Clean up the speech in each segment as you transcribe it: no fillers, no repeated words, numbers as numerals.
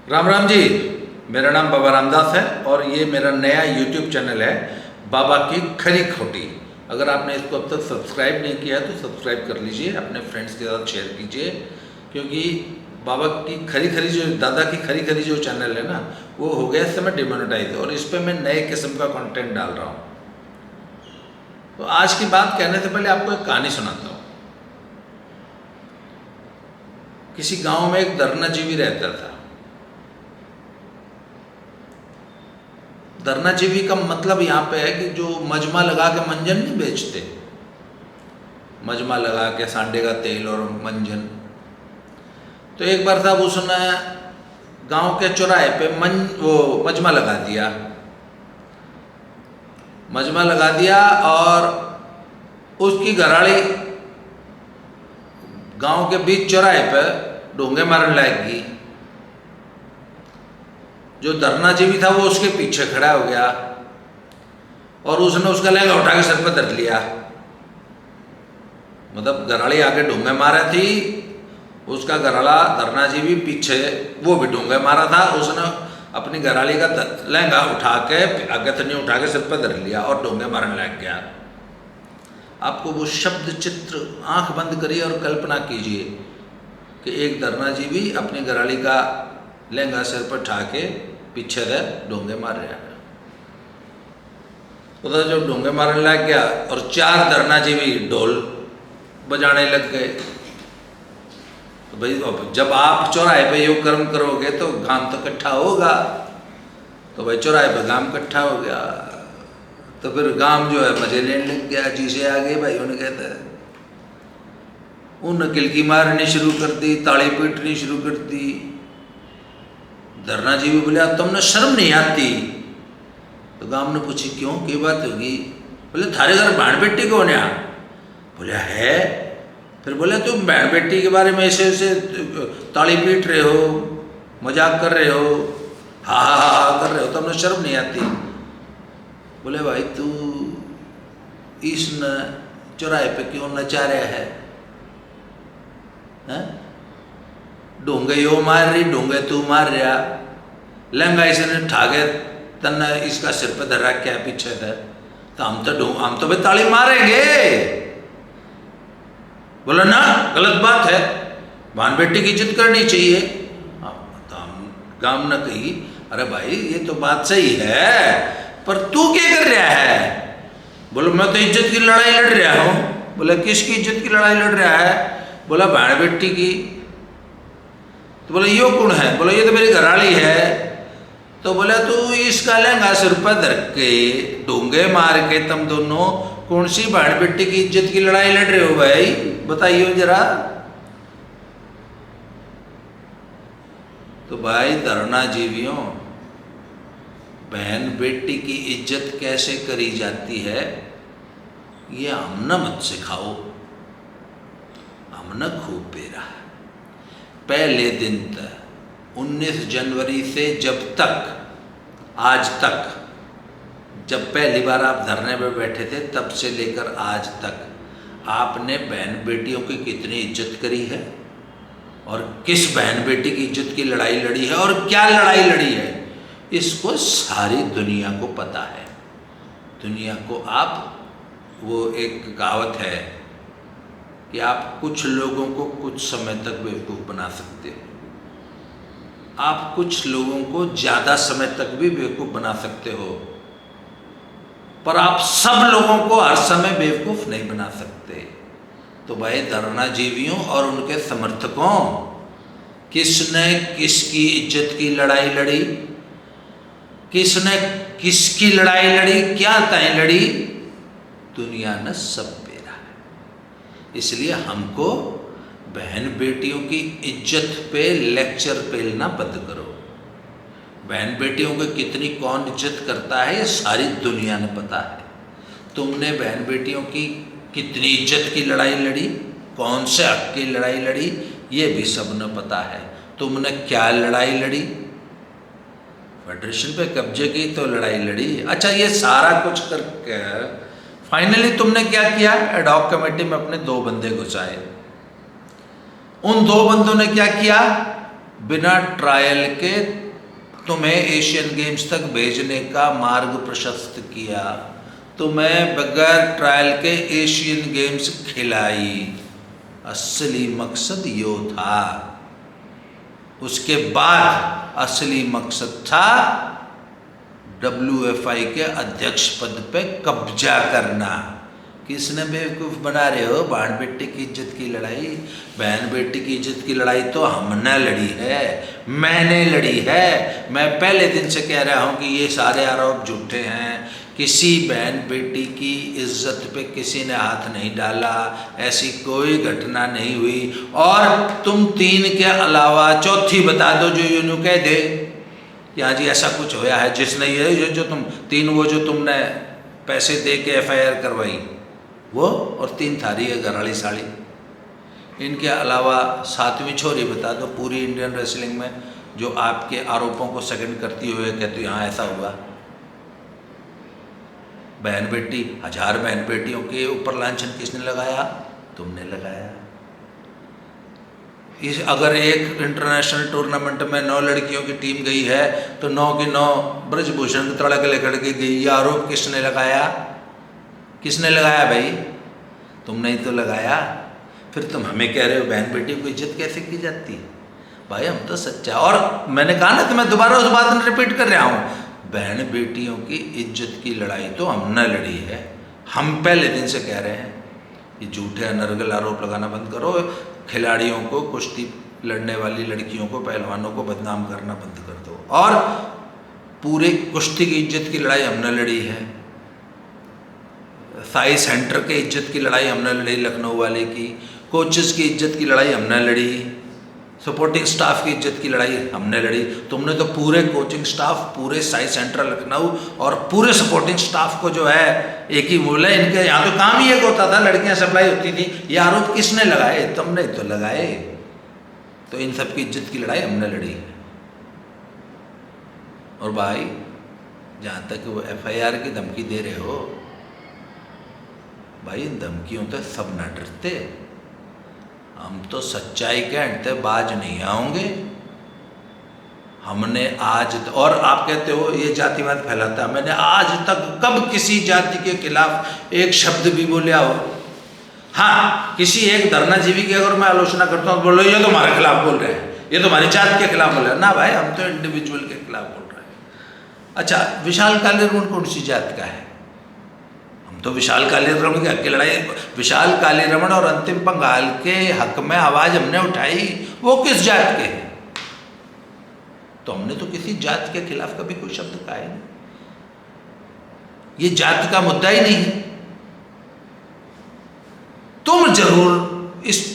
राम राम जी। मेरा नाम बाबा रामदास है और ये मेरा नया यूट्यूब चैनल है बाबा की खरी खोटी। अगर आपने इसको अब तक सब्सक्राइब नहीं किया है तो सब्सक्राइब कर लीजिए, अपने फ्रेंड्स के साथ शेयर कीजिए, क्योंकि बाबा की खरी खरी जो दादा की खरी खरी जो चैनल है ना, वो हो गया इस समय डिमोनेटाइज और इस पर मैं नए किस्म का कंटेंट डाल रहा हूँ। तो आज की बात कहने से पहले आपको एक कहानी सुनाता हूँ। किसी गांव में एक धरनाजीवी रहता था। धरनाजीवी का मतलब यहाँ पे है कि जो मजमा लगा के मंजन नहीं बेचते, मजमा लगा के सांडे का तेल और मंजन। तो एक बार साहब उसने गांव के चौराहे पे वो मजमा लगा दिया, मजमा लगा दिया और उसकी घराड़ी गांव के बीच चौराहे पे डोंगे मारने लगी। जो धरनाजीवी था वो उसके पीछे खड़ा हो गया और उसने उसका लहंगा उठा के सर पर धर लिया। मतलब घराड़ी आगे डोंगे मारा थी, उसका घराड़ा धरनाजीवी पीछे वो भी डोंगे मारा था। उसने अपनी घराड़ी का लहंगा उठा के आगे से नहीं उठा के सिर पर धर लिया और डोंगे मारने लग गया। आपको वो शब्द चित्र आंख बंद करिए और कल्पना कीजिए कि एक धरनाजीवी अपनी घराड़ी का लहंगा सिर पर उठा के पीछे से डोंगे मार रहा है। उधर जब डोंगे मारने लग गया और चार धरनाजीवी ढोल बजाने लग गए। तो भाई जब आप चौराहे पे योग कर्म करोगे तो गांव तो इकट्ठा होगा। तो भाई चौराहे पे गांव इकट्ठा हो गया तो फिर गांव जो है मजे लेने लग गया। जीसे आगे भाई उन्हें कहते हैं, उन किलकी मारनी शुरू कर दी, ताली पीटनी शुरू कर दी। धरनाजीवी बोले तुमने शर्म नहीं आती? तो गांव ने पूछी क्यों, क्या बात होगी? बोले थारे घर बहन बेटी कौन है? बोले है। फिर बोले तुम बहन बेटी के बारे में ऐसे ऐसे ताली पीट रहे हो, मजाक कर रहे हो, हा हा हा कर रहे हो, तुमने शर्म नहीं आती? बोले भाई तू इस चौराहे पे क्यों नचा रहा है? डोंगे यो मार रही, डोंगे तू मार रहा, लहंगा इसने ठागे तन्ने इसका सिर पे धर रहा क्या पीछे था? तो हम तो भाई ताली मारेंगे। बोला ना गलत बात है, बहन बेटी की इज्जत करनी चाहिए। तो हम गांव ने कही अरे भाई ये तो बात सही है, पर तू क्या कर रहा है? बोलो मैं तो इज्जत की लड़ाई लड़ रहा हूँ। बोला किसकी इज्जत की लड़ाई लड़ रहा है? बोला बहन बेटी की। तो बोला यो कौन है? बोला ये तो मेरी घराड़ी है। तो बोला तू इसका लहंगा सिर पर धर के डोंगे मार के तुम दोनों कौन सी बहन बेटी की इज्जत की लड़ाई लड़ रहे हो भाई, बताइए जरा। तो भाई धरनाजीवियों, बहन बेटी की इज्जत कैसे करी जाती है ये हमने मत सिखाओ, हमने खूब पेरा। पहले दिन तक 19 जनवरी से जब तक आज तक, जब पहली बार आप धरने पे बैठे थे तब से लेकर आज तक आपने बहन बेटियों की कितनी इज्जत करी है और किस बहन बेटी की इज्जत की लड़ाई लड़ी है और क्या लड़ाई लड़ी है, इसको सारी दुनिया को पता है। दुनिया को आप, वो एक कहावत है कि आप कुछ लोगों को कुछ समय तक बेवकूफ़ बना सकते हो, आप कुछ लोगों को ज़्यादा समय तक भी बेवकूफ़ बना सकते हो, पर आप सब लोगों को हर समय बेवकूफ़ नहीं बना सकते। तो भाई धरनाजीवियों और उनके समर्थकों, किसने किसकी इज्जत की लड़ाई लड़ी, किसने किसकी लड़ाई लड़ी, क्या तय लड़ी, दुनिया ने सब पेरा है। इसलिए हमको बहन बेटियों की इज्जत पे लेक्चर पेलना बंद करो। बहन बेटियों को कितनी कौन इज्जत करता है ये सारी दुनिया ने पता है। तुमने बहन बेटियों की कितनी इज्जत की लड़ाई लड़ी, कौन से हक की लड़ाई लड़ी, ये भी सबने पता है। तुमने क्या लड़ाई लड़ी? फेडरेशन पे कब्जे की तो लड़ाई लड़ी। अच्छा ये सारा कुछ करके फाइनली तुमने क्या किया? एडॉक कमेटी में अपने 2 बंदे घुसाए। उन 2 बंदों ने क्या किया? बिना ट्रायल के तुम्हें एशियन गेम्स तक भेजने का मार्ग प्रशस्त किया, तुम्हें बगैर ट्रायल के एशियन गेम्स खिलाई। असली मकसद यो था। उसके बाद असली मकसद था WFI के अध्यक्ष पद पे कब्जा करना। किसने बेवकूफ़ बना रहे हो? बहन बेटी की इज्जत की लड़ाई, बहन बेटी की इज्जत की लड़ाई तो हमने लड़ी है, मैंने लड़ी है। मैं पहले दिन से कह रहा हूँ कि ये सारे आरोप झूठे हैं। किसी बहन बेटी की इज्जत पे किसी ने हाथ नहीं डाला, ऐसी कोई घटना नहीं हुई। और तुम 3 के अलावा चौथी बता दो जो यूँ कह दे कि हाँ जी ऐसा कुछ होया है, जिसने ये जो तुम 3 वो जो तुमने पैसे दे के FIR करवाई वो, और 3 थारी है घराली साड़ी। इनके अलावा 7वीं छोरी बता दो पूरी इंडियन रेसलिंग में जो आपके आरोपों को सेकंड करती हुए कहती हाँ ऐसा हुआ। बहन बेटी, 1000 बहन बेटियों के ऊपर लांछन किसने लगाया? तुमने लगाया। अगर एक इंटरनेशनल टूर्नामेंट में 9 लड़कियों की टीम गई है तो 9 की 9 ब्रजभूषण के तड़क लेकर के गई। ये आरोप किसने लगाया? किसने लगाया भाई? तुमने ही तो लगाया। फिर तुम हमें कह रहे हो बहन बेटी को इज्जत कैसे की जाती है? भाई हम तो सच्चा, और मैंने कहा ना, तो मैं दोबारा उस बात में रिपीट कर रहा हूँ, बहन बेटियों की इज्जत की लड़ाई तो हमने लड़ी है। हम पहले दिन से कह रहे हैं कि झूठे अनर्गल आरोप लगाना बंद करो, खिलाड़ियों को, कुश्ती लड़ने वाली लड़कियों को, पहलवानों को बदनाम करना बंद कर दो। और पूरे कुश्ती की इज्जत की लड़ाई हमने लड़ी है। साई सेंटर के इज्जत की लड़ाई हमने लड़ी, लखनऊ वाले की। कोचेस की इज्जत की लड़ाई हमने लड़ी। सपोर्टिंग स्टाफ की इज्जत की लड़ाई हमने लड़ी। तुमने तो पूरे कोचिंग स्टाफ, पूरे साई सेंटर लखनऊ और पूरे सपोर्टिंग स्टाफ को जो है एक ही बोला, इनके यहाँ तो काम ही एक होता था, लड़कियाँ सप्लाई होती थी। ये आरोप किसने लगाए? तुमने तो लगाए। तो इन सब की इज्जत की लड़ाई हमने लड़ी है। और भाई जहाँ तक वो FIR की धमकी दे रहे हो, भाई इन धमकियों तो सब न डरते। हम तो सच्चाई के अंत बाज नहीं आएंगे। हमने आज और आप कहते हो ये जातिवाद फैलाता है, मैंने आज तक कब किसी जाति के खिलाफ एक शब्द भी बोलिया हो? हाँ, किसी एक धरनाजीवी की अगर मैं आलोचना करता हूँ तो बोलो ये तो हमारे खिलाफ बोल रहे हैं, ये तो हमारी जात के खिलाफ बोल रहे हैं। ना भाई, हम तो इंडिविजुअल के खिलाफ बोल रहे हैं। अच्छा, विशाल कालीरमण कौन सी जात का है? तो विशाल कालीरमण के हक की लड़ाई, विशाल कालीरमण और अंतिम पंघाल के हक में आवाज़ हमने उठाई, वो किस जात के हैं? तो हमने तो किसी जात के खिलाफ कभी कोई शब्द कहा ही नहीं। ये जात का मुद्दा ही नहीं है। तुम जरूर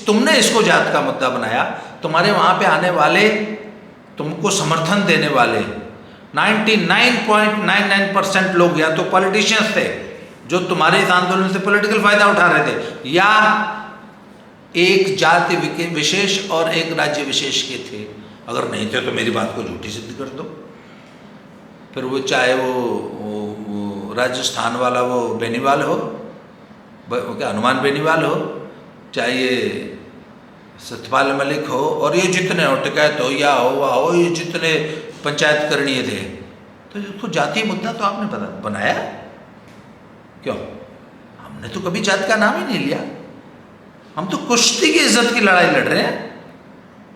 तुमने इसको जात का मुद्दा बनाया। तुम्हारे वहां पे आने वाले, तुमको समर्थन देने वाले 99.99% लोग या तो पॉलिटिशियंस थे जो तुम्हारे इस आंदोलन से पॉलिटिकल फायदा उठा रहे थे, या एक जाति विशेष और एक राज्य विशेष के थे। अगर नहीं थे तो मेरी बात को झूठी सिद्ध कर दो। फिर वो चाहे वो राजस्थान वाला वो बेनीवाल हो, क्या हनुमान बेनीवाल हो, चाहे ये सतपाल मलिक हो, और ये जितने हो, टिकैत हो या हो, ये जितने पंचायत करणीय थे, तो उसको जातीय मुद्दा तो आपने बनाया क्यों? हमने तो कभी जात का नाम ही नहीं लिया। हम तो कुश्ती की इज्जत की लड़ाई लड़ रहे हैं,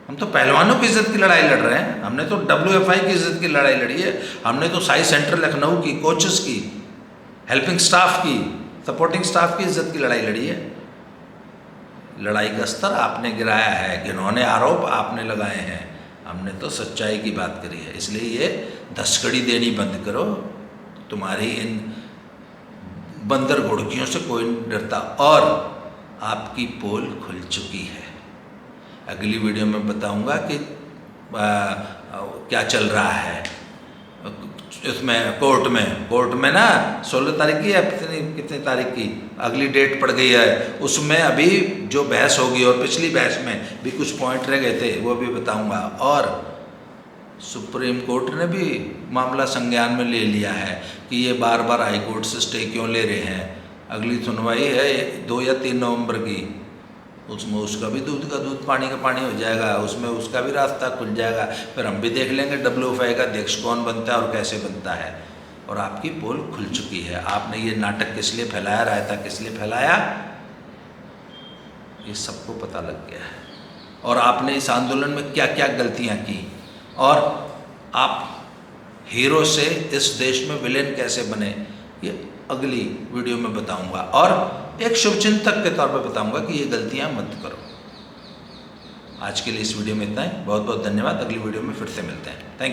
हम तो पहलवानों की इज्जत की लड़ाई लड़ रहे हैं, हमने तो WFI की इज्जत की लड़ाई लड़ी है, हमने तो साई सेंटर लखनऊ की, कोचेस की, हेल्पिंग स्टाफ की, सपोर्टिंग स्टाफ की इज्जत की लड़ाई लड़ी है। लड़ाई का स्तर आपने गिराया है, जिन्होंने आरोप आपने लगाए हैं, हमने तो सच्चाई की बात करी है। इसलिए ये धसकड़ी देनी बंद करो। तुम्हारी इन बंदर घुड़कियों से कोई नहीं डरता, और आपकी पोल खुल चुकी है। अगली वीडियो में बताऊंगा कि क्या चल रहा है इसमें कोर्ट में ना 16 तारीख की या कितनी तारीख की अगली डेट पड़ गई है, उसमें अभी जो बहस होगी, और पिछली बहस में भी कुछ पॉइंट रह गए थे वो भी बताऊंगा। और सुप्रीम कोर्ट ने भी मामला संज्ञान में ले लिया है कि ये बार बार हाई कोर्ट से स्टे क्यों ले रहे हैं। अगली सुनवाई है 2 या 3 नवंबर की, उसमें उसका भी दूध का दूध, पानी का पानी हो जाएगा, उसमें उसका भी रास्ता खुल जाएगा। फिर हम भी देख लेंगे WFI का अध्यक्ष कौन बनता है और कैसे बनता है। और आपकी पोल खुल चुकी है। आपने ये नाटक किस लिए फैलाया, रायता किस लिए फैलाया, ये सबको पता लग गया है। और आपने इस आंदोलन में क्या क्या गलतियां की, और आप हीरो से इस देश में विलेन कैसे बने, ये अगली वीडियो में बताऊंगा। और एक शुभचिंतक के तौर पर बताऊंगा कि ये गलतियां मत करो। आज के लिए इस वीडियो में इतना ही। बहुत बहुत धन्यवाद। अगली वीडियो में फिर से मिलते हैं। Thank you.